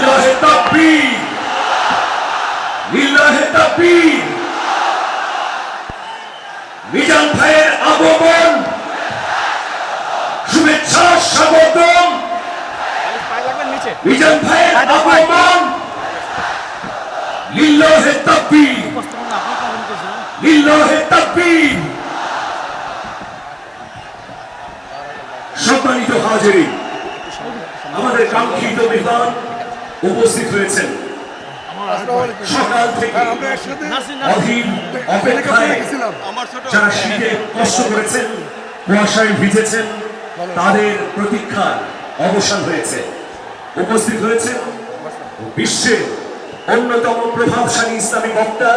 লিল্লাহে তাকবীর, লিল্লাহে তাকবীর। মিজান ভাইয়ের আগমন, শুভেচ্ছা স্বাগতম। মিজান ভাইয়ের আগমন, লিল্লাহে তাকবীর, লিল্লাহে তাকবীর। সম্মানিত হাজিরিন, আমাদের কাঙ্ক্ষিত মেহমান উপস্থিত হয়েছেন। সকাল থেকে অধীর অপেক্ষায় যারা শীতে কষ্ট করেছেন, কুয়াশায় ভিজেছেন, তাদের প্রতীক্ষার অবসান হয়েছে। উপস্থিত হয়েছেন বিশ্বের অন্যতম প্রভাবশালী ইসলামী বক্তা,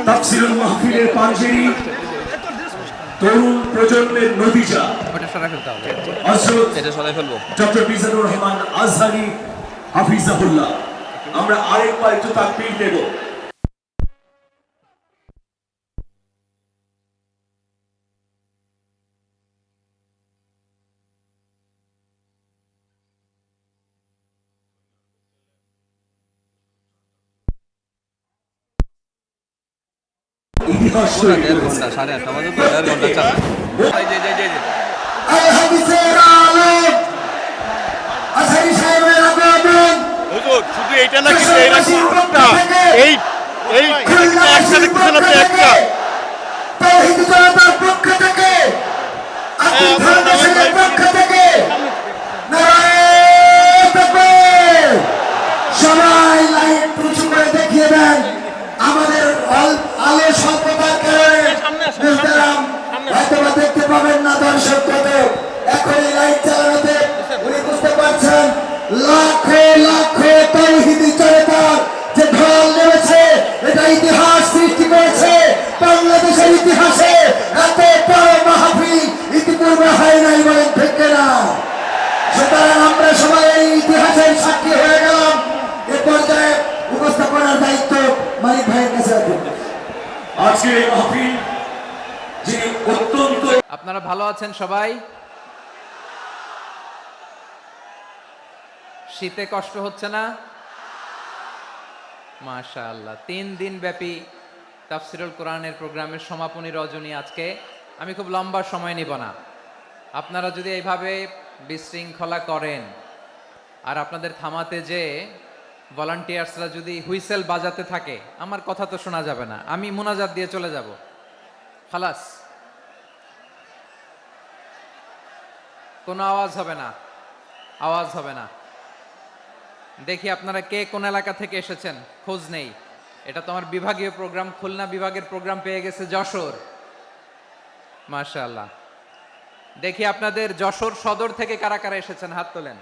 তাফসীরুল মাহফিলের পাঞ্জেরী, তরুণ প্রজন্মের নতিজা হযরত ডক্টর মিজানুর রহমান আজহারী হাফিজাহুল্লাহ। আমরা আরেকবার একটু তাকবীর দেব। ইতিহাস তৈরি করেছে। শুধু এইটা না, কিন্তু এই একটা দেখতেছেন আপনি, একটা তাওহীদ জনতার পক্ষ থেকে, আব্দুল ফাউন্ডেশনের পক্ষ থেকে নারায়ে তাকবীর। সবাই লাইট উঁচু করে দেখিয়ে দেন। আমাদের আলো স্বল্পতার কারণে মুহতারাম হয়তোবা দেখতে পাবেন না দর্শক কত। এখন এই লাইট চালানোতে উনি বুঝতে পারছেন লাখো লাখো তাওহীদি জনতার যে ঢল নেমেছে, এটা ইতিহাস সৃষ্টি করেছে। বাংলাদেশের ইতিহাসে এত বড় মাহফিল ইতিপূর্বে হয় নাই, বলেন ঠিক না? সুতরাং আমরা সবাই এই ইতিহাসের সাক্ষী হয়ে গেলাম। এ পর্যায়ে উপস্থাপনার দায়িত্ব মালিক ভাইয়ের কাছে আছে। আজকে এই মাহফিল যে অত্যন্ত। আপনারা ভালো আছেন সবাই? শীতে কষ্ট হচ্ছে না? মাশাআল্লাহ। 3 দিন ব্যাপী তাফসীরুল কোরআনের প্রোগ্রামের সমাপনী রজনী আজকে। আমি খুব লম্বা সময় নিব না। আপনারা যদি এইভাবে বিশৃঙ্খলা করেন আর আপনাদের থামাতে যে ভলান্টিয়ার্সরা যদি হুইসেল বাজাতে থাকে, আমার কথা তো শোনা যাবে না। আমি মুনাজাত দিয়ে চলে যাব, খালাস। কোনো আওয়াজ হবে না, আওয়াজ হবে না। দেখি আপনারা কে কোন এলাকা থেকে এসেছেন, খোঁজ নেই। এটা তো আমার বিভাগীয় প্রোগ্রাম, খুলনা বিভাগের প্রোগ্রাম পেয়ে গেছে যশোর। মাশাআল্লাহ। দেখি আপনাদের যশোর সদর থেকে কারা কারা এসেছেন, হাত তোলেন।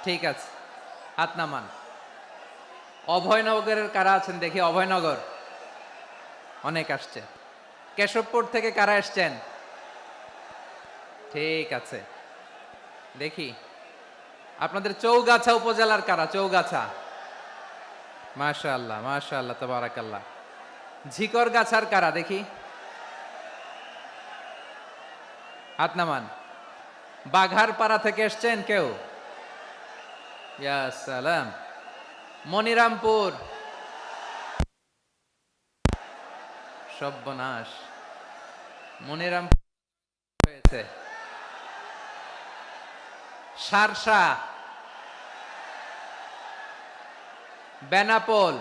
ঠিক আছে, হাত নামান। অভয়নগরের কারা আছেন দেখি? অভয়নগর অনেক আসছে। কেশবপুর থেকে কারা এসছেন? ঠিক আছে, দেখি আপনাদের চৌগাছা উপজেলার কারা? চৌগাছা, মাশাআল্লাহ মাশাআল্লাহ তাবারাকাল্লাহ। ঝিকরগাছার কারা দেখি? হাত নামান। বাঘারপাড়া থেকে এসছেন কেউ? ইয়া সালাম। মনিরামপুর, সর্বনাশ, মনিরামপুর হয়েছে। সারসা, বেনাপোল,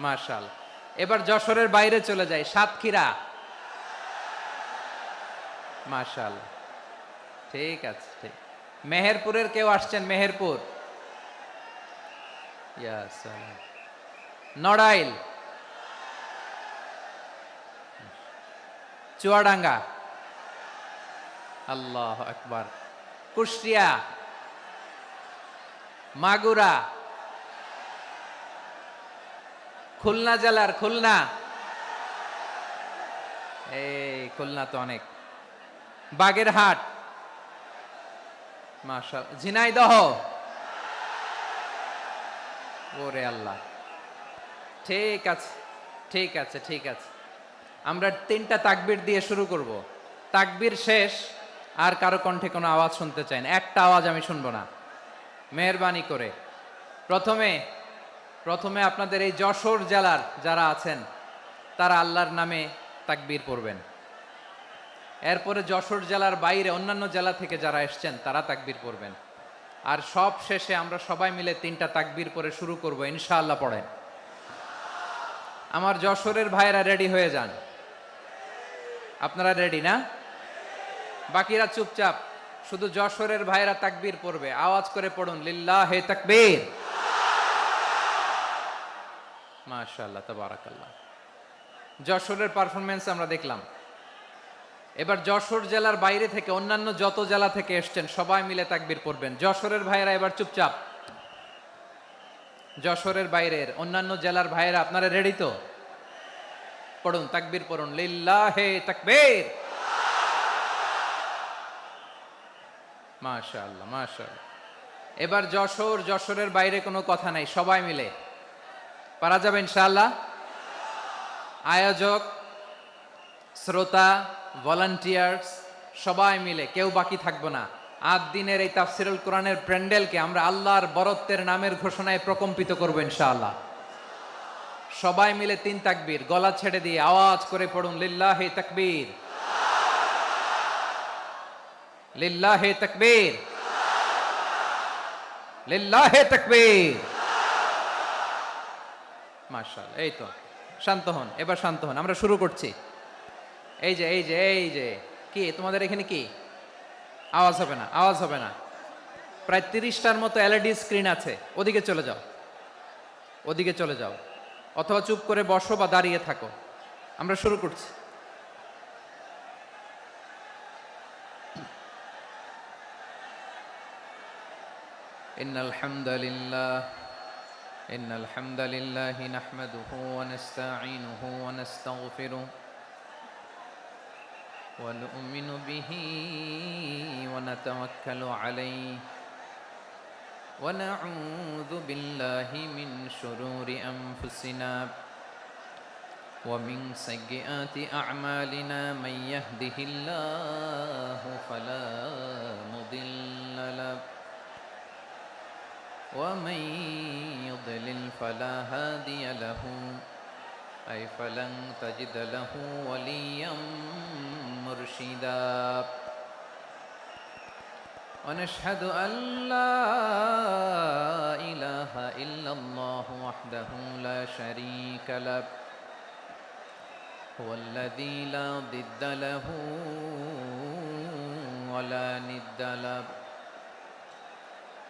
মাশাআল্লাহ। এবার যশোরের বাইরে চলে যায়, সাতক্ষীরা, মাশাআল্লাহ। ঠিক আছে, ঠিক। মেহেরপুরের কেউ আসছেন? মেহেরপুর, ইয়া সালাম। নড়াইল, চুয়াডাঙ্গা, আল্লাহু আকবার। কুষ্টিয়া, মাগুরা, খুলনা জেলার খুলনা, এই খুলনা তো অনেক। বাগেরহাট, মাশাআল্লাহ। ঝিনাইদহ, ওরে আল্লাহ। ঠিক আছে, ঠিক আছে, ঠিক আছে। আমরা 3টা তাকবীর দিয়ে শুরু করব। তাকবীর শেষ, আর কারো কণ্ঠে কোনো আওয়াজ শুনতে চাই না, একটা আওয়াজ আমি শুনবো না, মেহেরবানি করে। প্রথমে আপনাদের এই যশোর জেলার যারা আছেন তারা আল্লাহর নামে তাকবীর পড়বেন। এরপরে যশোর জেলার বাইরে অন্যান্য জেলা থেকে যারা এসছেন তারা তাকবীর পড়বেন। আর সব শেষে আমরা সবাই মিলে 3টা তাকবীর পরে শুরু করব, ইনশাআল্লাহ। পড়েন। আমার যশোরের ভাইরা রেডি হয়ে যান। আপনারা রেডি না? বাকিরা চুপচাপ, শুধু যশোরের ভাইরা তাকবীর পড়বে, আওয়াজ করে পড়ুন, লিল্লাহে তাকবীর। মাশাআল্লাহ, তাবারাকাল্লাহ। যশোরের পারফরমেন্স আমরা দেখলাম। এবার যশোর জেলার বাইরে থেকে অন্যান্য যত জেলা থেকে এসছেন সবাই মিলে তাকবীর পড়বেন। যশোরের ভাইরা এবার চুপচাপ। যশোরের বাইরের অন্যান্য জেলার ভাইরা আপনারা রেডি তো? পড়ুন, তাকবীর পড়ুন, লিল্লাহে তাকবীর। মাশাআল্লাহ, মাশাআল্লাহ। এবার যশোরের বাইরে কোনো কথা নাই, সবাই মিলে পারা যাবে ইনশাআল্লাহ। আয়োজক, শ্রোতা, ভলান্টিয়ার্স সবাই মিলে কেউ বাকি থাকবো না। 8 দিনের এই তাফসিরুল কোরআনের প্যান্ডেলকে আমরা আল্লাহর বরত্বের নামের ঘোষণায় প্রকম্পিত করব ইনশাআল্লাহ। সবাই মিলে 3 তাকবীর, গলা ছেড়ে দিয়ে আওয়াজ করে পড়ুন, লিল্লাহে তাকবীর, লিল্লাহে তাকবীর, লিল্লাহে তাকবীর। মাশাআল্লাহ। এই তো, শান্ত হন, এবার শান্ত হন, আমরা শুরু করছি। এই যে কি তোমাদের এখানে কি আওয়াজ হবে না, আওয়াজ হবে না। প্রায় 30টার মতো এলইডি স্ক্রিন আছে, ওদিকে চলে যাও, ওদিকে চলে যাও, অথবা চুপ করে বসো বা দাঁড়িয়ে থাকো। আমরা শুরু করছি। ইন্নাল হামদালিল্লাহি নাহমাদুহু ওয়া নাস্তাঈনুহু ওয়া নাস্তাগফিরুহু ونؤمن به ونتوكل عليه ونعوذ بالله من شرور أنفسنا ومن سيئات أعمالنا من يهده الله فلا مضل له ومن يضلل فلا هادي له أي فلن تجد له وليا مرشدا ونشهد أن لا إله إلا الله وحده لا شريك له هو الذي لا ضد له ولا ند له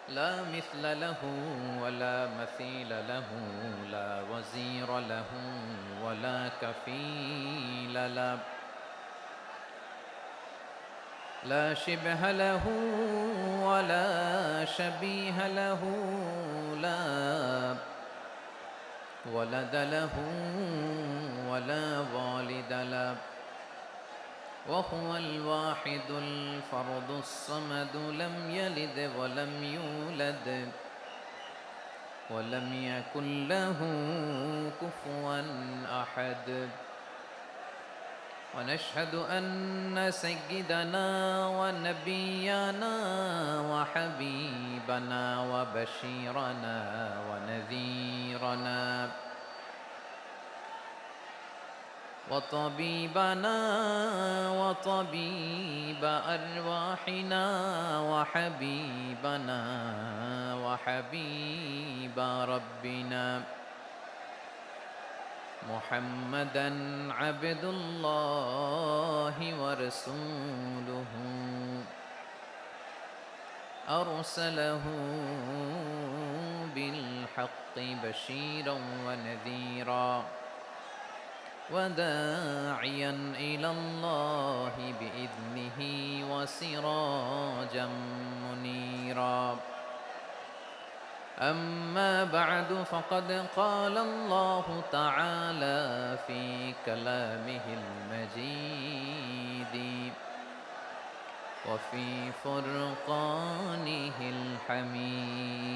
لا مثل له ولا مثيل له لا وزير له ولا كفيل له لا شبه له ولا شبيه له لا ولد له ولا والد له وهو الواحد الفرد الصمد لم يلد ولم يولد ولم يكن له كفوا أحد ونشهد أن سيدنا ونبينا وحبيبنا وبشيرنا ونذيرنا وطبيبنا وطبيب أرواحنا وحبيبنا وحبيب ربنا محمدا عبد الله ورسوله أرسله بالحق بشيرا ونذيرا وداعيا إلى الله بإذنه وسراجا منيرا أما بعد فقد قال الله تعالى في كلامه المجيد وفي فرقانه الحميد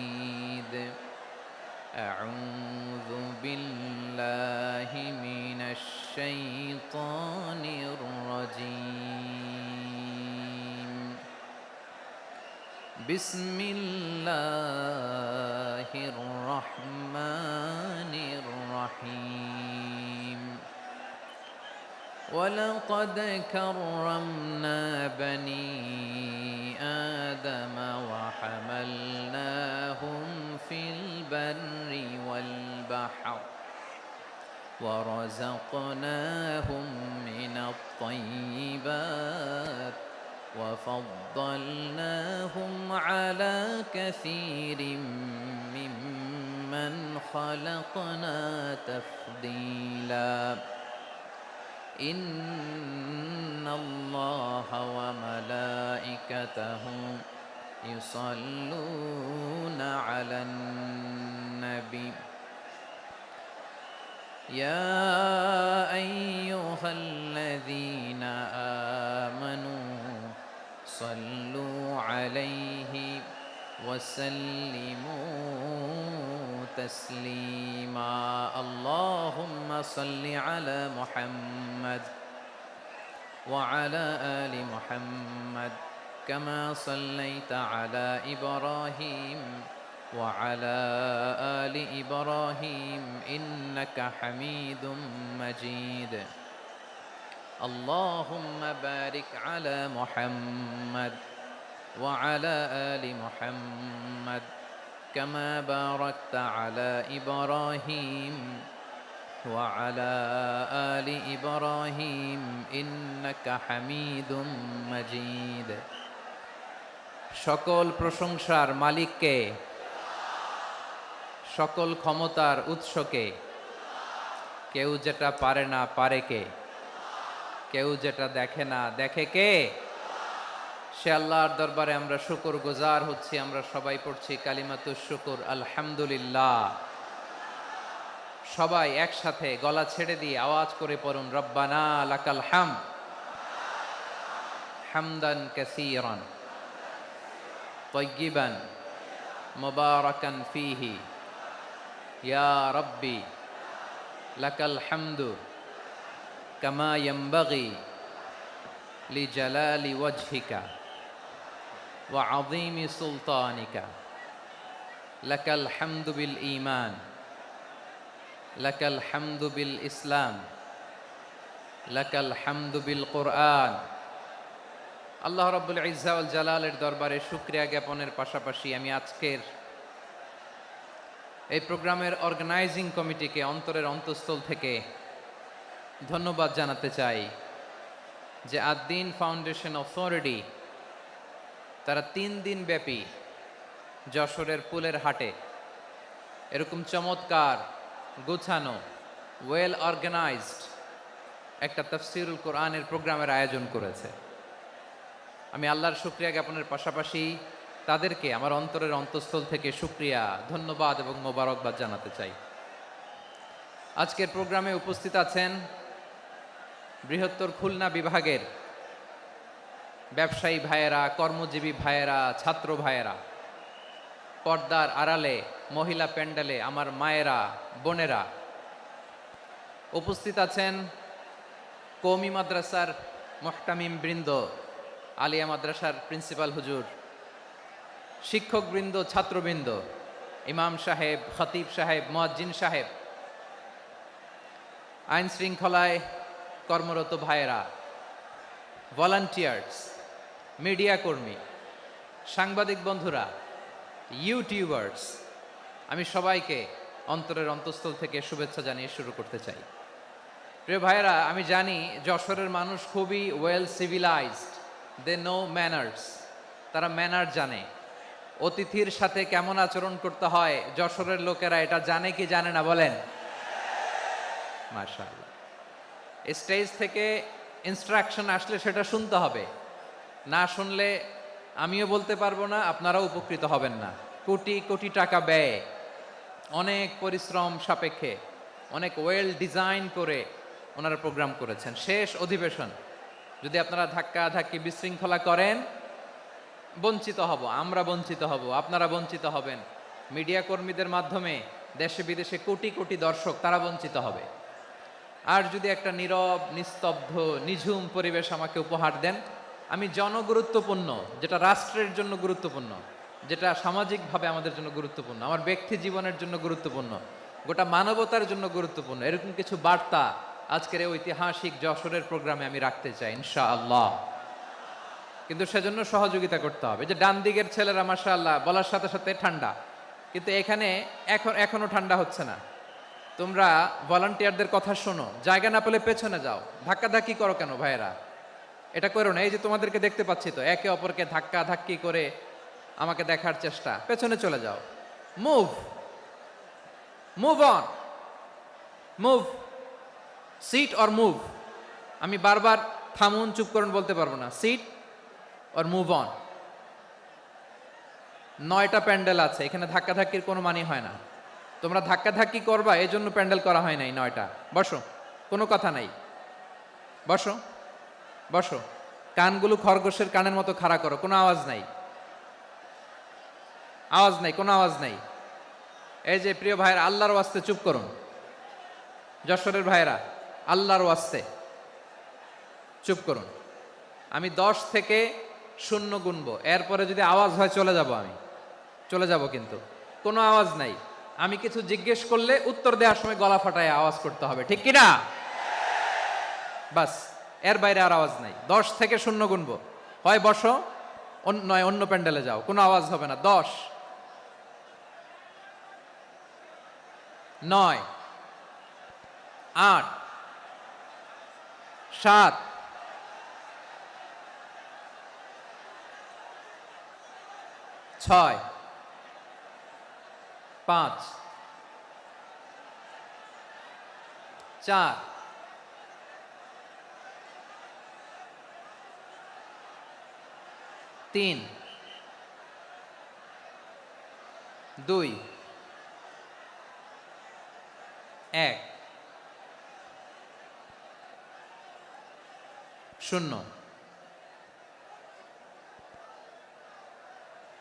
أعوذ بالله من الشيطان الرجيم بسم الله الرحمن الرحيم ولقد كرمنا بني آدم وحملناهم في البر والبحر ورزقناهم من الطيبات وفضلناهم على كثير ممن خلقنا تفضيلا إن الله وملائكته يصلون على النبي يا أيها الذين آمنوا صلوا عليه وسلموا تسليما اللهم صل على محمد وعلى آل محمد كما صليت على إبراهيم وعلى آل إبراهيم إنك حميد مجيد اللهم بارك على محمد وعلى آل محمد كما باركت على إبراهيم وعلى آل إبراهيم إنك حميد مجيد সকল প্রশংসার মালিককে সকল ক্ষমতার উৎসকে কেউ যেটা পারে না পারে কে কেউ যেটা দেখে না দেখে কে সে আল্লাহর দরবারে আমরা শুকরগুজার হচ্ছি আমরা সবাই পড়ছি কালিমাতুশ শুকর আলহামদুলিল্লাহ সবাই একসাথে গলা ছেড়ে দিয়ে আওয়াজ করে পড়ুন রব্বানা লাকাল হামদ হামদান কাসীরান طيبا مباركا فيه يا ربي لك الحمد كما ينبغي لجلال وجهك وعظيم سلطانك لك الحمد بالإيمان لك الحمد بالإسلام لك الحمد بالقرآن আল্লাহ রাব্বুল ইজ্জা ওয়াল জালালের দরবারে শুকরিয়া জ্ঞাপনের পাশাপাশি আমি আজকের এই প্রোগ্রামের অর্গানাইজিং কমিটিকে অন্তরের অন্তঃস্থল থেকে ধন্যবাদ জানাতে চাই যে আদ-দ্বীন ফাউন্ডেশন অথরিটি তারা 3 দিন ব্যাপী যশোরের পুলের হাটে এরকম চমৎকার গুছানো ওয়েল অর্গানাইজড একটা তাফসীরুল কোরআনের প্রোগ্রামের আয়োজন করেছে আমি আল্লাহর শুকরিয়া জ্ঞাপনের পাশাপাশি তাদেরকে আমার অন্তরের অন্তঃস্থল থেকে শুকরিয়া ধন্যবাদ এবং মোবারকবাদ জানাতে চাই আজকের প্রোগ্রামে উপস্থিত আছেন বৃহত্তর খুলনা বিভাগের ব্যবসায়ী ভাইয়েরা কর্মজীবী ভাইয়েরা ছাত্র ভাইয়েরা পর্দার আড়ালে মহিলা প্যান্ডেলে আমার মায়েরা বোনেরা উপস্থিত আছেন কওমি মাদ্রাসার মুহতামিম বৃন্দ আলিয়া মাদ্রাসার প্রিন্সিপাল হুজুর শিক্ষকবৃন্দ ছাত্রবৃন্দ ইমাম সাহেব খতিব সাহেব মুয়াজ্জিন সাহেব আইন শৃঙ্খলায় কর্মরত ভাইয়েরা ভলান্টিয়ার্স মিডিয়া কর্মী সাংবাদিক বন্ধুরা ইউটিউবার্স আমি সবাইকে অন্তরের অন্তঃস্থল থেকে শুভেচ্ছা জানিয়ে শুরু করতে চাই প্রিয় ভাইয়েরা আমি জানি যশোরের মানুষ খুবই well civilised they know manners তারা ম্যানার জানে অতিথির সাথে কেমন আচরণ করতে হয় যশোরের লোকেরা এটা জানে কি জানে না বলেন মাশাআল্লাহ স্টেজ থেকে ইনস্ট্রাকশন আসলে সেটা শুনতে হবে না শুনলে আমিও বলতে পারবো না আপনারাও উপকৃত হবেন না কোটি কোটি টাকা ব্যয় অনেক পরিশ্রম সাপেক্ষে অনেক ওয়েল ডিজাইন করে ওনারা প্রোগ্রাম করেছেন শেষ অধিবেশন যদি আপনারা ধাক্কা ধাক্কি বিশৃঙ্খলা করেন বঞ্চিত হব আমরা বঞ্চিত হব আপনারা বঞ্চিত হবেন মিডিয়া কর্মীদের মাধ্যমে দেশে বিদেশে কোটি কোটি দর্শক তারা বঞ্চিত হবে আর যদি একটা নীরব নিস্তব্ধ নিঝুম পরিবেশ আমাকে উপহার দেন আমি জনগুরুত্বপূর্ণ যেটা রাষ্ট্রের জন্য গুরুত্বপূর্ণ যেটা সামাজিকভাবে আমাদের জন্য গুরুত্বপূর্ণ, আমার ব্যক্তি জীবনের জন্য গুরুত্বপূর্ণ, গোটা মানবতার জন্য গুরুত্বপূর্ণ, এরকম কিছু বার্তা আজকের এই ঐতিহাসিক যশোরের প্রোগ্রামে আমি রাখতে চাই ইনশাআল্লাহ। কিন্তু সেজন্য সহযোগিতা করতে হবে। যে ডান দিকের ছেলেরা মাশাআল্লাহ বলার সাথে সাথে ঠান্ডা, কিন্তু এখানে এখনো ঠান্ডা হচ্ছে না। তোমরা ভলান্টিয়ারদের কথা শোনো, জায়গা না পেলে পেছনে যাও, ধাক্কাধাক্কি করো কেন ভাইয়েরা? এটা করো না। এই যে তোমাদেরকে দেখতে পাচ্ছি তো, একে অপরকে ধাক্কা ধাক্কি করে আমাকে দেখার চেষ্টা, পেছনে চলে যাও। Move move on, move, sit or move. আমি বারবার থামুন, চুপ করুন বলতে পারবো না। Sit or move on. 9টা প্যান্ডেল আছে, এখানে ধাক্কাধাক্কির কোনো মানে হয় না। তোমরা ধাক্কাধাক্কি করবা, এই জন্য প্যান্ডেল করা হয় নাই 9টা। বসো, কোনো কথা নাই, বসো বসো। কানগুলো খরগোশের কানের মতো খাড়া করো, কোনো আওয়াজ নাই, আওয়াজ নাই, কোনো আওয়াজ নাই। এই যে প্রিয় ভাইয়েরা, আল্লাহর ওয়াস্তে চুপ করুন। যশোরের ভাইয়েরা, আল্লাহর ওয়াস্তে চুপ করুন। আমি 10 থেকে 0 গুনবো, এরপরে যদি আওয়াজ হয় চলে যাব, আমি চলে যাব, কিন্তু কোনো আওয়াজ নাই। আমি কিছু জিজ্ঞেস করলে উত্তর দেওয়ার সময় গলা ফাটায় আওয়াজ করতে হবে, ঠিক কিনা? বাস, এর বাইরে আর আওয়াজ নাই। 10 থেকে 0 গুনবো, হয় বসো, নয় অন্য প্যান্ডেলে যাও, কোনো আওয়াজ হবে না। 10, 9, 8, 7, 6, 5, 4, 3, 2, 1, 0।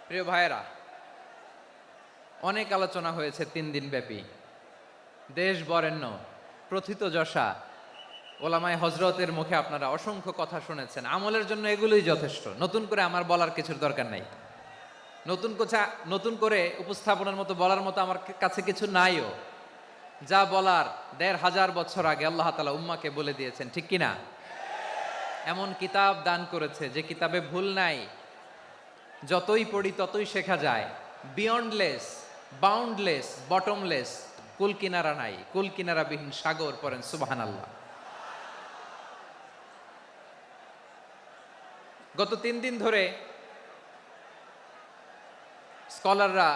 প্রিয় ভাইয়েরা, অনেক আলোচনা হয়েছে 3 দিন ব্যাপী। দেশ বরেণ্য প্রথিতযশা ওলামায়ে হজরতের মুখে আপনারা অসংখ্য কথা শুনেছেন। আমলের জন্য এগুলোই যথেষ্ট, নতুন করে আমার বলার কিছুর দরকার নাই। নতুন করে উপস্থাপনের মতো বলার মতো আমার কাছে কিছু নাইও। যা বলার 1500 বছর আগে আল্লাহ তাআলা উম্মাকে বলে দিয়েছেন, ঠিক কিনা? এমন কিতাব দান করেছে যে কিতাবে ভুল নাই, যতই পড়ি ততই শেখা যায়। বিয়ন্ডলেস, বাউন্ডলেস, বটমলেস, কুল কিনারা নাই, কুল কিনারা বিহীন সাগর, পড়েন সুবহানাল্লাহ। গত 3 দিন ধরে স্কলাররা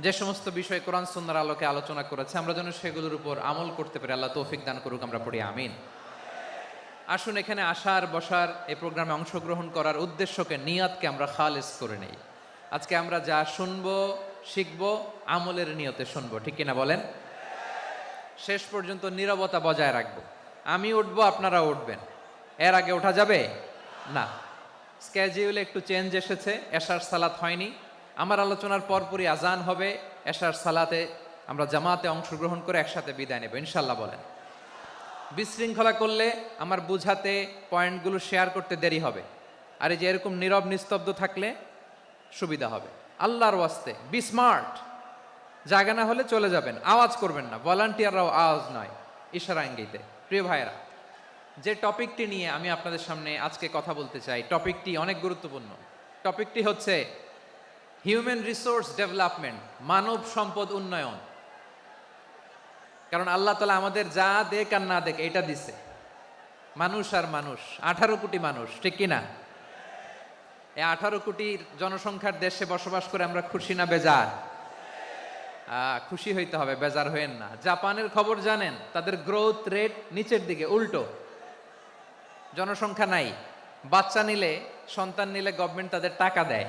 যে সমস্ত বিষয়ে কোরআন সুন্নাহর আলোকে আলোচনা করেছে, আমরা যেন সেগুলোর উপর আমল করতে পারি। আল্লাহ তৌফিক দান করুক, আমরা পড়ি আমিন। আসুন, এখানে আসার বসার, এই প্রোগ্রামে অংশগ্রহণ করার উদ্দেশ্যকে, নিয়তকে আমরা খালেস করে নেই। আজকে আমরা যা শুনবো শিখবো আমলের নিয়তে শুনবো, ঠিক কিনা বলেন? শেষ পর্যন্ত নীরবতা বজায় রাখবো। আমি উঠবো, আপনারা উঠবেন, এর আগে ওঠা যাবে না। স্কেজিউলে একটু চেঞ্জ এসেছে, এশার সালাত হয়নি। আমার আলোচনার পরপরই আজান হবে, এশার সালাতে আমরা জামাতে অংশগ্রহণ করে একসাথে বিদায় নেব ইনশাল্লাহ। বলেন, বিশৃঙ্খলা করলে আমার বুঝাতে, পয়েন্টগুলো শেয়ার করতে দেরি হবে। আর এই যে এরকম নীরব নিস্তব্ধ থাকলে সুবিধা হবে। আল্লাহর ওয়াস্তে বি স্মার্ট। জায়গা না হলে চলে যাবেন, আওয়াজ করবেন না। ভলান্টিয়াররাও আওয়াজ নয়, ইশারা ইঙ্গিতে। প্রিয় ভাইয়েরা, যে টপিকটি নিয়ে আমি আপনাদের সামনে আজকে কথা বলতে চাই, টপিকটি অনেক গুরুত্বপূর্ণ। টপিকটি হচ্ছে হিউম্যান রিসোর্স ডেভেলপমেন্ট, মানব সম্পদ উন্নয়ন। কারণ আল্লাহ তাআলা আমাদের যা দেখ আর না দেখ এটা দিছে। মানুষ আর মানুষ, 18 কোটি মানুষ, ঠিক কিনা? এই 18 কোটির জনসংখ্যার দেশে বসবাস করে আমরা খুশি না বেজার? খুশি হইতে হবে, বেজার হইেন না। জাপানের খবর জানেন? তাদের গ্রোথ রেট নিচের দিকে, উল্টো। জনসংখ্যা নাই, বাচ্চা নিলে, সন্তান নিলে গভর্নমেন্ট তাদের টাকা দেয়।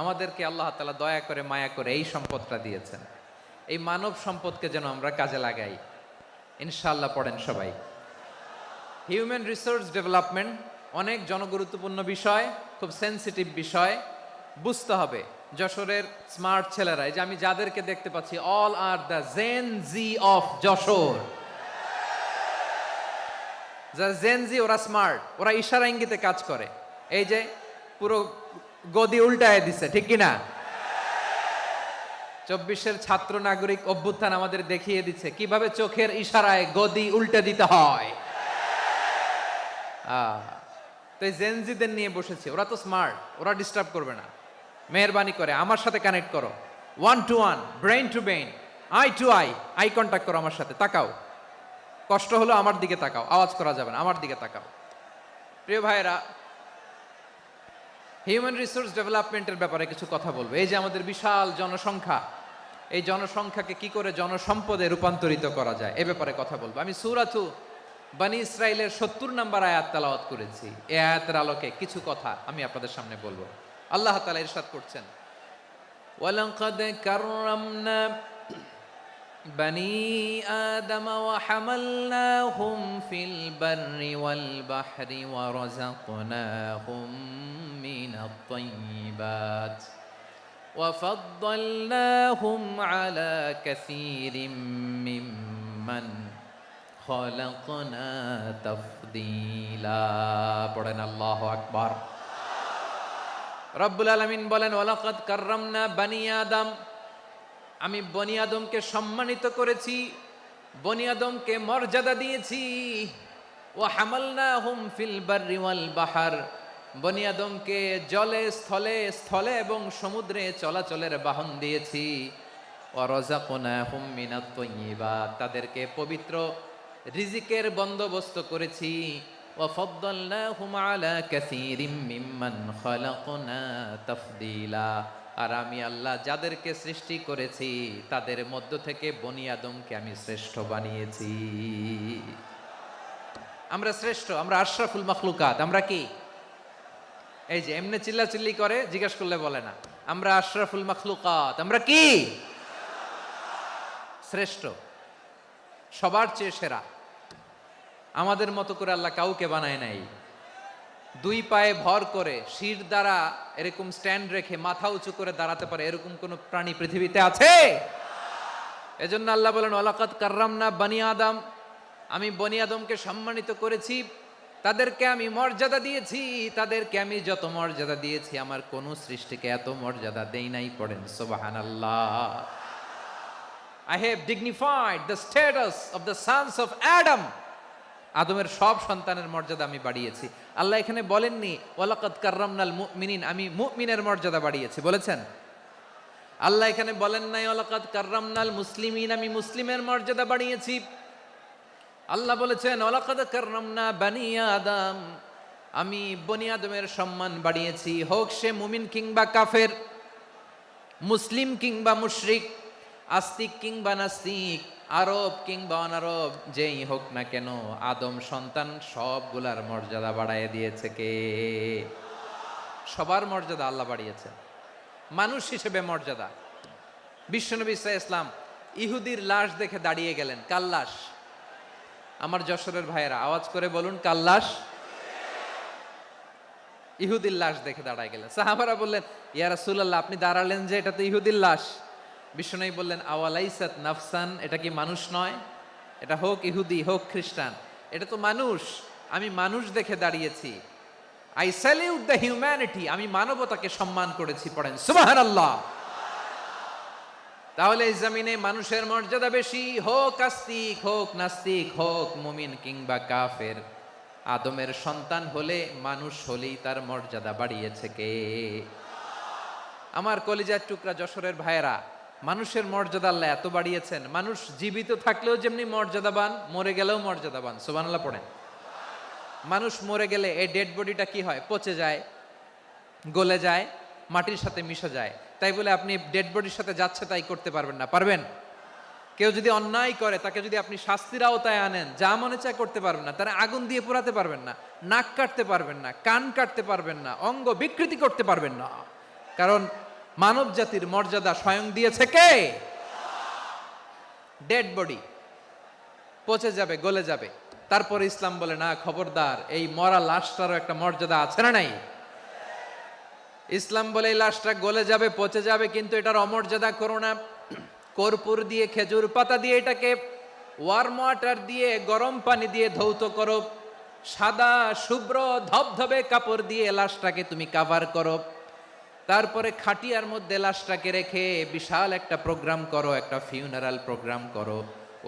আমাদেরকে আল্লাহ তাআলা দয়া করে, মায়া করে এই সম্পদটা দিয়েছেন। এই মানব সম্পদকে যেন আমরা কাজে লাগাই ইনশাআল্লাহ। পড়েন সবাই। হিউম্যান রিসোর্স ডেভেলপমেন্ট অনেক জনগুরুত্বপূর্ণ বিষয়, খুব সেন্সিটিভ বিষয়, বুঝতে হবে। যশোরের স্মার্ট ছেলেরা, এই যে আমি যাদেরকে দেখতে পাচ্ছি, all are the Gen Z of Jessore. যারা জেন জি, ওরা স্মার্ট, ওরা ইশারা ইঙ্গিতে কাজ করে। এই যে পুরো গদি উল্টায় দিছে, ঠিক কিনা? 24-এর ছাত্র নাগরিক অভ্যুত্থান আমাদের দেখিয়ে দিচ্ছে কিভাবে চোখের ইশারায় গদি উল্টে দিতে হয়। তো এই জেনজিদের নিয়ে বসেছি, ওরা তো স্মার্ট, ওরা ডিস্টার্ব করবে না। মেহেরবানি করে আমার সাথে কানেক্ট করো, 1 to 1, brain to brain, eye to eye contact করো আমার সাথে, তাকাও। কষ্ট হলো আমার দিকে তাকাও, আওয়াজ করা যাবে না, আমার দিকে তাকাও। প্রিয় ভাইয়েরা, হিউম্যান রিসোর্স ডেভেলপমেন্টের ব্যাপারে কিছু কথা বলবো। এই যে আমাদের বিশাল জনসংখ্যা, এই জনসংখ্যাকে কি করে জনসম্পদে রূপান্তরিত করা যায় এ ব্যাপারে কথা বলবো। আমি সূরাতু বনী ইসরাইলের 70 নম্বর আয়াত তেলাওয়াত করেছি। এই আয়াতের আলোকে কিছু কথা আমি আপনাদের সামনে বলবো। আল্লাহ তাআলা ইরশাদ করছেন, ওয়ালাকাদ কাররামনা বনী আদম ওয়া হামালনাহুম ফিল বাররি ওয়াল বাহরি ওয়া রাযাকনাহুম মিনাত তাইয়্যিবাত ওয়া ফাদ্দালনাহুম আলা কাসীরিম মিম্মান খালাকনা তাফদীলা। পড়েন আল্লাহু আকবার। রব্বুল আলামিন বলেন, ওয়ালাকাদ কাররামনা বনী আদম, আমি বনী আদমকে সম্মানিত করেছি, বনী আদমকে মর্যাদা দিয়েছি। ওয়া হামালনাহুম ফিল বাররি ওয়াল বাহর, বনী আদমকে জলে স্থলে স্থলে এবং সমুদ্রে চলাচলের বাহন দিয়েছি। ওয়া রাযাকনাহুম মিনাত তাইয়্যিবাত, তাদেরকে পবিত্র রিজিকের বন্দোবস্ত করেছি। ওয়া ফাদ্দালনাহুম আলা কাসীরিম মিম্মান খালাকনা তাফদীলা, আর আমি আল্লাহ যাদেরকে সৃষ্টি করেছি তাদের মধ্য থেকে বনী আদমকে আমি শ্রেষ্ঠ বানিয়েছি। আমরা শ্রেষ্ঠ, আমরা আশরাফুল মাখলুকাত। আমরা কি? এই যে এমনি চিল্লাচিল্লি করে, জিজ্ঞেস করলে বলে না। আমরা আশরাফুল মাখলুকাত। আমরা কি? শ্রেষ্ঠ, সবার চেয়ে সেরা। আমাদের মতো করে আল্লাহ কাউকে বানায় নাই। 2 পায়ে ভর করে শির দ্বারা এরকম স্ট্যান্ড রেখে মাথা উঁচু করে দাঁড়াতে পারে এরকম কোন প্রাণী পৃথিবীতে আছে? এজন্য আল্লাহ বলেন, ওয়ালাকাদ কাররামনা বনী আদম, আমি বনী আদমকে সম্মানিত করেছি, তাদেরকে আমি মর্যাদা দিয়েছি। তাদেরকে আমি যত মর্যাদা দিয়েছি আমার কোন সৃষ্টিকে এত মর্যাদা দেই নাই। পড়েন সুবহানাল্লাহ। I have dignified the status of the sons of Adam. আদমের সব সন্তানের মর্যাদা আমি বাড়িয়েছি। আল্লাহ এখানে বলেননি ওয়ালাকাদ কাররামনাল মুমিনিন, আমি মুমিনের মর্যাদা বাড়িয়েছি, বলেছেন? আল্লাহ এখানে বলেন নাই ওয়ালাকাদ কাররামনাল মুসলিমিন, আমি মুসলিমের মর্যাদা বাড়িয়েছি। আল্লাহ বলেছেন ওয়ালাকাদ কাররামনা বনী আদম, আমি বনী আদমের সম্মান বাড়িয়েছি। হোক সে মুমিন কিংবা কাফের, মুসলিম কিংবা মুশরিক, আস্তিক কিংবা নাস্তিক, আরব কিংবা অনারব, যেই হোক না কেন আদম সন্তান সবগুলার মর্যাদা বাড়ায় দিয়েছে কে? সবার মর্যাদা আল্লাহ বাড়িয়েছে। মানুষ হিসেবে মর্যাদা। বিশ্বনবী সাল্লাল্লাহু আলাইহি ওয়াসাল্লাম ইহুদির লাশ দেখে দাঁড়িয়ে গেলেন। কার লাশ? আমার যশোরের ভাইয়েরা আওয়াজ করে বলুন, কার লাশ? ইহুদির লাশ দেখে দাঁড়ায় গেলেন। সাহাবারা বললেন, ইয়া রাসূলুল্লাহ, আপনি দাঁড়ালেন যে, এটা তো ইহুদির লাশ। বিশ্বনবী বললেন, আওয়ালাইসাত নাফসান, এটা কি মানুষ নয়? এটা হোক ইহুদি হোক খ্রিস্টান, এটা তো মানুষ। আমি মানুষ দেখে দাঁড়িয়েছি। আই স্যালিউট দ্য হিউম্যানিটি, আমি মানবতাকে সম্মান করেছি। পড়েন সুবহানাল্লাহ। তাহলে এই জমিনে মানুষের মর্যাদা বেশি, হোক আস্তিক হোক নাস্তিক, হোক মুমিন কিংবা কাফের। আদমের সন্তান হলে, মানুষ হলেই তার মর্যাদা বাড়িয়েছে কে? আমার কলিজার টুকরা যশোরের ভাইয়েরা, মানুষের মর্যাদা আল্লাহ এত বাড়িয়েছেন, মানুষ জীবিত থাকলেও যেমনি মর্যাদাবান, মরে গেলেও মর্যাদাবান। সুবহানাল্লাহ পড়েন। মানুষ মরে গেলে এই ডেড বডিটা কি হয়? পচে যায়, গলে যায়, মাটির সাথে মিশে যায়। তাই বলে আপনি ডেড বডির সাথে যাচ্ছে তাই করতে পারবেন না। পারবেন? কেউ যদি অন্যায় করে তাকে যদি আপনি শাস্তির আওতায় আনেন, যা মনে চায় করতে পারবেন না। তারা আগুন দিয়ে পোড়াতে পারবেন না, নাক কাটতে পারবেন না, কান কাটতে পারবেন না, অঙ্গ বিকৃতি করতে পারবেন না। কারণ মানব জাতির মর্যাদা স্বয়ং দিয়েছে কে? ডেড বডি পচে যাবে, গলে যাবে। তারপরে ইসলাম বলে, না খবরদার, এই মরা লাশটারও একটা মর্যাদা আছে না নাই? ইসলাম বলে এই লাশটা গলে যাবে, পচে যাবে, কিন্তু এটার অমর্যাদা করো না। কর্পূর দিয়ে, খেজুর পাতা দিয়ে, এটাকে ওয়ার্ম ওয়াটার দিয়ে, গরম পানি দিয়ে ধৌত করো। সাদা শুভ্র ধবধবে কাপড় দিয়ে লাশটাকে তুমি কাভার করো। তারপরে খাটিয়ার মধ্যে লাশটাকে রেখে বিশাল একটা প্রোগ্রাম করো, একটা ফিউনারাল প্রোগ্রাম করো।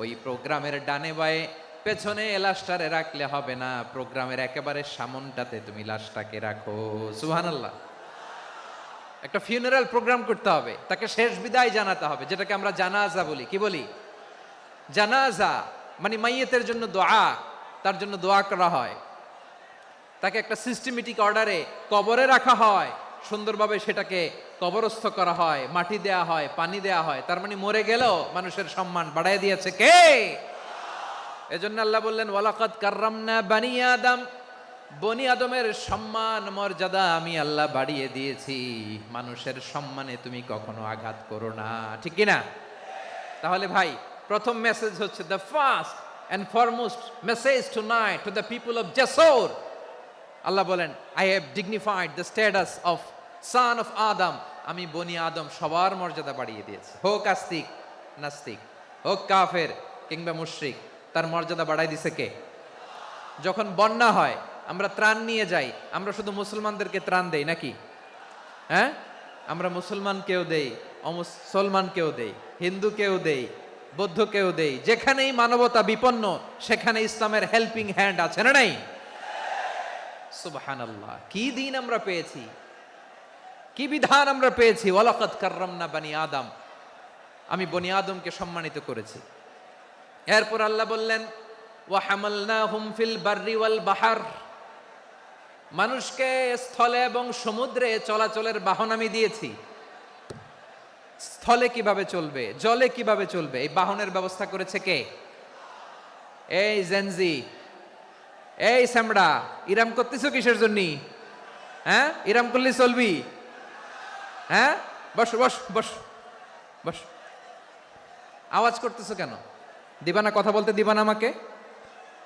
ওই প্রোগ্রামের ডানে বায়ে পেছনে লাশটারে রাখলে হবে না, প্রোগ্রামের একেবারে সামনটাতে তুমি লাশটাকে রাখো। সুবহানাল্লাহ। একটা ফিউনারাল প্রোগ্রাম করতে হবে, তাকে শেষ বিদায় জানাতে হবে, যেটাকে আমরা জানাজা বলি। কি বলি? জানাজা মানে মাইয়েতের জন্য দোয়া, তার জন্য দোয়া করা হয়, তাকে একটা সিস্টেমেটিক অর্ডারে কবরে রাখা হয়, সুন্দরভাবে সেটাকে কবরস্থ করা হয়, মাটি দেয়া হয়, পানি দেয়া হয়। তার মানে মরে গেলেও মানুষের সম্মান বাড়ায় দিয়েছে কে? এজন্য আল্লাহ বললেন ওয়ালাকাদ কাররামনা বানি আদম, বনি আদমের সম্মান মর্যাদা আমি আল্লাহ বাড়িয়ে দিয়েছি। মানুষের সম্মানে তুমি কখনো আঘাত করো না, ঠিক কি না? তাহলে ভাই, প্রথম মেসেজ হচ্ছে the first and foremost message tonight to the people of জাসর। আল্লাহ বলেন I have dignified the status of son of Adam. আমি বনি আদম সবার মর্যাদা বাড়িয়ে দিয়েছি, হোক আস্তিক নাস্তিক, হোক কাফের কিংবা মুশরিক, তার মর্যাদা বাড়াই দিছে কে? যখন বন্যা হয় আমরা ত্রাণ নিয়ে যাই, আমরা শুধু মুসলমানদেরকে ত্রাণ দেই নাকি? হ্যাঁ, আমরা মুসলমানকেও দেই, অমুসলমানকেও দেই, হিন্দুকেও দেই, বৌদ্ধকেও দেই। যেখানেই মানবতা বিপন্ন সেখানে ইসলামের হেল্পিং হ্যান্ড আছে না নাই? সুবহানাল্লাহ। কি দিন আমরা পেয়েছি, কি বিধান আমরা পেয়েছি। ওয়ালাকাদ কাররামনা বানি আদম, আমি বনি আদমকে সম্মানিত করেছি। এরপর আল্লাহ বললেন ওয়া হামালনাহুম ফিল বাররি ওয়াল বাহর, মানুষকে স্থলে এবং সমুদ্রে চলাচলের বাহন আমি দিয়েছি। স্থলে কিভাবে চলবে, জলে কিভাবে চলবে, এই বাহনের ব্যবস্থা করেছে কে? এই জেনজি, এই স্যামড়া, ইরাম করতেছো কিসের জন্য? হ্যাঁ, ইরাম করলে চলবি? হ্যাঁ, বস বস বস বস। আওয়াজ করতেছো কেন? দিবা না, কথা বলতে দিবা না আমাকে?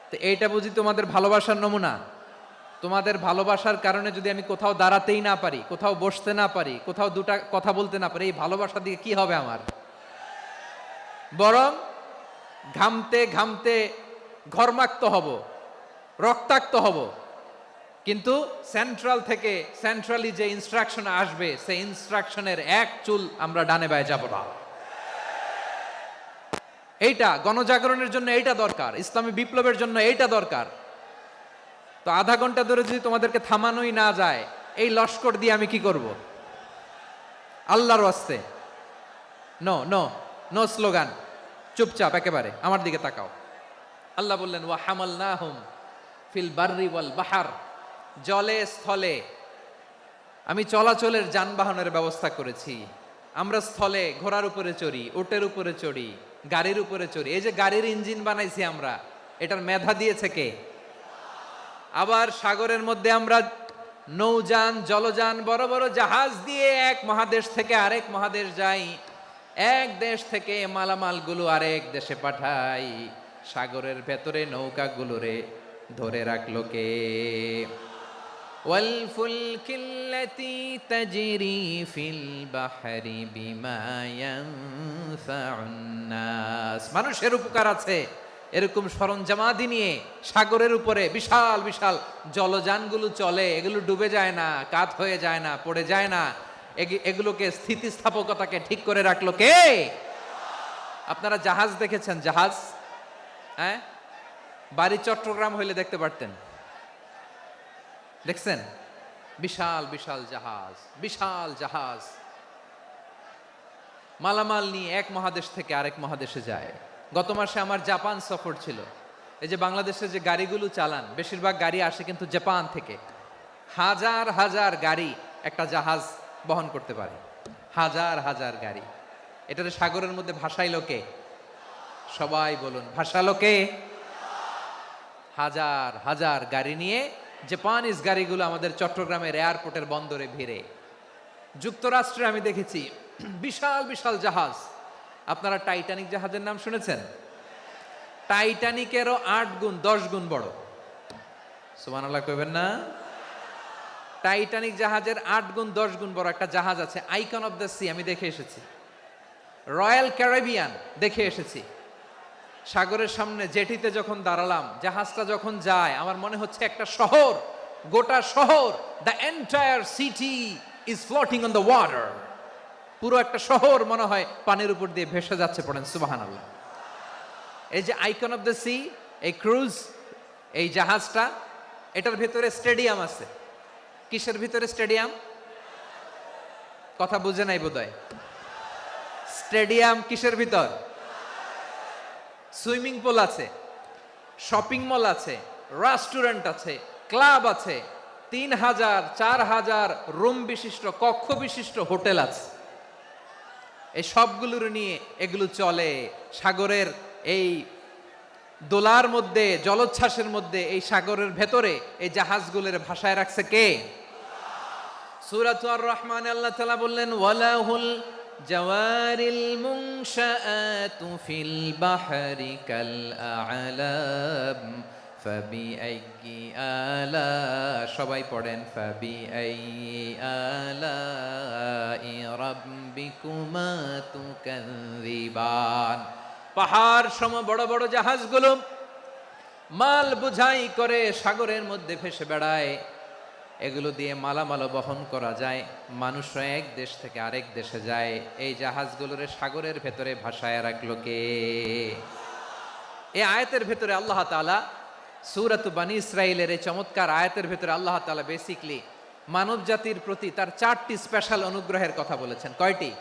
তো এইটা বুঝি তোমাদের ভালোবাসার নমুনা? তোমাদের ভালোবাসার কারণে যদি আমি কোথাও দাঁড়াতেই না পারি, কোথাও বসতে না পারি, কোথাও দুটা কথা বলতে না পারি, এই ভালোবাসা দিয়ে কি হবে আমার? বরং ঘামতে ঘামতে ঘর্মাক্ত হব, রক্তাক্ত হব। কিন্তু সেন্ট্রাল থেকে, সেন্ট্রালি যে ইনস্ট্রাকশন আসবে, সেই ইনস্ট্রাকশনের এক চুল আমরা ডানে বায়ে যাব না। এইটা গণজাগরণের জন্য এইটা দরকার, ইসলামী বিপ্লবের জন্য এইটা দরকার। তো আধা ঘন্টা ধরে যদি তোমাদেরকে থামানোই না যায়, এই লস্কর দিয়ে আমি কি করব? আল্লাহর ওয়াস্তে নো নো নো স্লোগান, চুপচাপ একেবারে আমার দিকে তাকাও। আল্লাহ বললেন ওয়া হামালনাহুম ফিল বাররি ওয়াল বাহর, জলে স্থলে আমি চলাচলের যানবাহনের ব্যবস্থা করেছি। আমরা স্থলে ঘোড়ার উপরে চড়ি, উটের উপরে চড়ি, গাড়ির উপরে চড়ি। এই যে গাড়ির ইঞ্জিন বানাইছি আমরা, এটার মেধা দিয়েছে কে? আবার সাগরের মধ্যে আমরা নৌযান, জলযান, বড় বড় জাহাজ দিয়ে এক মহাদেশ থেকে আরেক মহাদেশ যাই, এক দেশ থেকে মালামালগুলো আরেক দেশে পাঠাই। সাগরের ভেতরে নৌকাগুলোরে ধরে রাখলো কে? ওয়াল ফুলকিল্লাতি তাজরি ফিল বাহরি বিমা ইয়ানফাউন নাস। মানুষের উপকার আছে এরকম সরঞ্জামাদি নিয়ে সাগরের উপরে বিশাল বিশাল জলযানগুলো চলে, এগুলো ডুবে যায় না, কাত হয়ে যায় না, পড়ে যায় না। এগুলোকে স্থিতিস্থাপকতাকে ঠিক করে রাখলো কে? আপনারা জাহাজ দেখেছেন? জাহাজ, হ্যাঁ, বাড়ি চট্টগ্রাম হইলে দেখতে পারতেন। দেখছেন? বিশাল বিশাল জাহাজ, বিশাল জাহাজ মালামাল নিয়ে এক মহাদেশ থেকে আরেক মহাদেশে যায়। গত মাসে আমার জাপান সফর ছিল। এই যে বাংলাদেশে যে গাড়িগুলো চালান, বেশিরভাগ গাড়ি আসে কিন্তু জাপান থেকে। হাজার হাজার গাড়ি একটা জাহাজ বহন করতে পারে, হাজার হাজার গাড়ি। এটারে সাগরের মধ্যে ভাসাইলো কে? সবাই বলুন, ভাসালো কে? হাজার হাজার গাড়ি নিয়ে জাপানিজ গাড়িগুলো আমাদের চট্টগ্রামের এয়ারপোর্টের বন্দরে ভিড়ে। যুক্তরাষ্ট্রে আমি দেখেছি বিশাল বিশাল জাহাজ। আপনারা টাইটানিক জাহাজের নাম শুনেছেন? টাইটানিকেরও 8 গুণ 10 গুণ বড়। সুবহানাল্লাহ কইবেন না? টাইটানিক জাহাজের 8 গুণ 10 গুণ বড় একটা জাহাজ আছে, আইকন অফ দ্য সি, আমি দেখে এসেছি। রয়্যাল ক্যারিবিয়ান দেখে এসেছি। সাগরের সামনে জেটিতে যখন দাঁড়ালাম, জাহাজটা যখন যায়, আমার মনে হচ্ছে একটা শহর, গোটা শহর, the entire city is floating on the water. পুরো একটা শহর মনে হয় পানির উপর দিয়ে ভেসে যাচ্ছে, পড়েন সুবহানাল্লাহ। এই যে আইকন অফ দ্য সি, এই ক্রুজ, এই জাহাজটা, এটার ভিতরে স্টেডিয়াম আছে। কিসের ভিতরে স্টেডিয়াম? কথা বুঝে নাই বোধহয়। স্টেডিয়াম কিসের ভিতর? সুইমিং পুল আছে, শপিং মল আছে, রেস্টুরেন্ট আছে, ক্লাব আছে, 3000 4000 রুম বিশিষ্ট, কক্ষ বিশিষ্ট হোটেল আছে। এই সবগুলোর নিয়ে এগুলো চলে সাগরের এই দোলার মধ্যে, জলোচ্ছ্বাসের মধ্যে, এই সাগরের ভেতরে এই জাহাজগুলোর ভাষায় রাখছে কে? সূরাত আর-রহমানে আল্লাহ তাআলা বললেন, ওয়ালাহুল জাওয়ারিল মুনশাআতু ফিল বাহরি কাল আ'লাম ফাবিআইয়ি আলা, সবাই পড়েন, ফাবিআইয়ি আলাই রাব্বিকুমা তুকাযযিবান। পাহাড় সম বড় বড় জাহাজগুলো মাল বোঝাই করে সাগরের মধ্যে ভেসে বেড়ায়। এগুলো দিয়ে মালামাল বহন করা যায়, মানুষরা এক দেশ থেকে আরেক দেশে যায়। এই জাহাজগুলোরে সাগরের ভেতরে ভাসায় রাখলো কে? এই আয়াতের ভেতরে আল্লাহ তাআলা সূরাত বানী ইসরাঈলের এই চমৎকার আয়াতের ভেতরে আল্লাহ তাআলা বেসিকলি মানব জাতির প্রতি তার 4টি স্পেশাল অনুগ্রহের কথা বলেছেন। কয়টি?